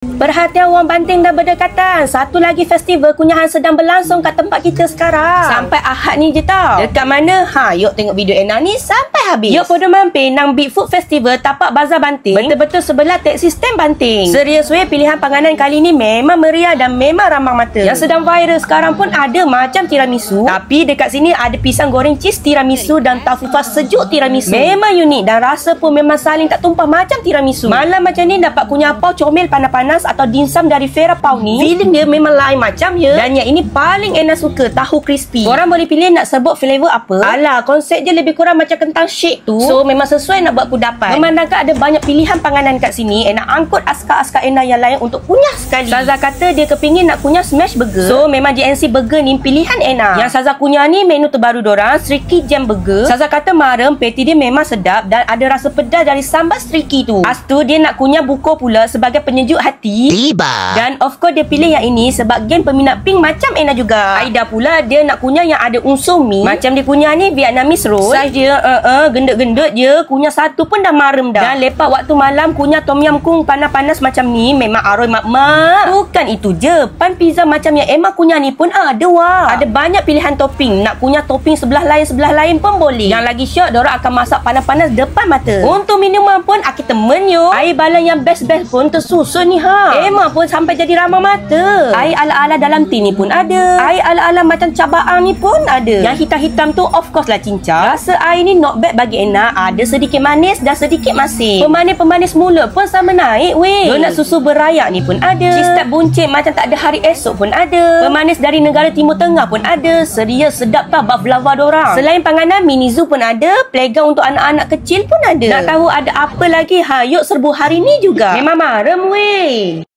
Perhatian orang Banting dan berdekatan. Satu lagi festival kunyahan sedang berlangsung kat tempat kita sekarang. Sampai Ahad ni je tau. Dekat mana? Yuk tengok video Ena ni sampai habis. Yuk podo mampir nang Big Food Festival tapak Bazar Banting. Betul-betul sebelah taxi stand Banting. Serius weh, pilihan panganan kali ni memang meriah dan memang ramah mata. Yang sedang viral sekarang pun ada macam tiramisu. Tapi dekat sini ada pisang goreng cheese tiramisu dan tahu fast sejuk tiramisu. Memang unik dan rasa pun memang saling tak tumpah macam tiramisu. Malam macam ni dapat kunyah pau comel panas-panas atau dimsum dari Vera Pau ni, feeling dia memang lain macam ya. Dan yang ini paling Ena suka, tahu crispy. Korang boleh pilih nak sebut flavor apa. Alah, konsep dia lebih kurang macam kentang shake tu. So memang sesuai nak buat kudapan. Memandangkan ada banyak pilihan panganan kat sini, Ena angkut askar-askar Ena yang lain untuk kunyah sekali. Saza kata dia kepingin nak kunyah smash burger. So memang GNC burger ni pilihan Ena. Yang Saza kunyah ni menu terbaru dorang, Striki Jam Burger. Saza kata marem, patty dia memang sedap dan ada rasa pedas dari sambal Striki tu. Lepas tu dia nak kunyah buko pula sebagai penyejuk hati. Tiba. Dan of course dia pilih yang ini sebab geng peminat pink macam Ena juga. Aida pula dia nak kunyah yang ada unsur mi. Macam dia kunyah ni Vietnamese roll. Saiz dia gendut-gendut je. Kunyah satu pun dah marem dah. Dan lepak waktu malam kunyah tom yum kung panas-panas macam ni memang aroi mak-mak. Bukan itu je, pan pizza macam yang Emma kunyah ni pun ada wah. Ada banyak pilihan topping. Nak kunyah topping sebelah lain pun boleh. Yang lagi syok, diorang akan masak panas-panas depan mata. Untuk minuman pun aki temen yo. Air balan yang best-best pun tersusun ni Emma pun sampai jadi ramah mata. Air ala-ala dalam tin ni pun ada. Air ala-ala macam cabaang ni pun ada. Yang hitam-hitam tu of course lah cincang. Rasa air ni not bad bagi Ena. Ada sedikit manis dan sedikit masin. Pemanis-pemanis mulut pun sama naik weh. Donat susu berayak ni pun ada. Cheese tart buncit macam tak ada hari esok pun ada. Pemanis dari negara Timur Tengah pun ada. Serius sedap tau baklava dorang. Selain panganan, mini zoo pun ada. Playground untuk anak-anak kecil pun ada. Nak tahu ada apa lagi? Yuk serbu hari ni juga. Memang marem weh.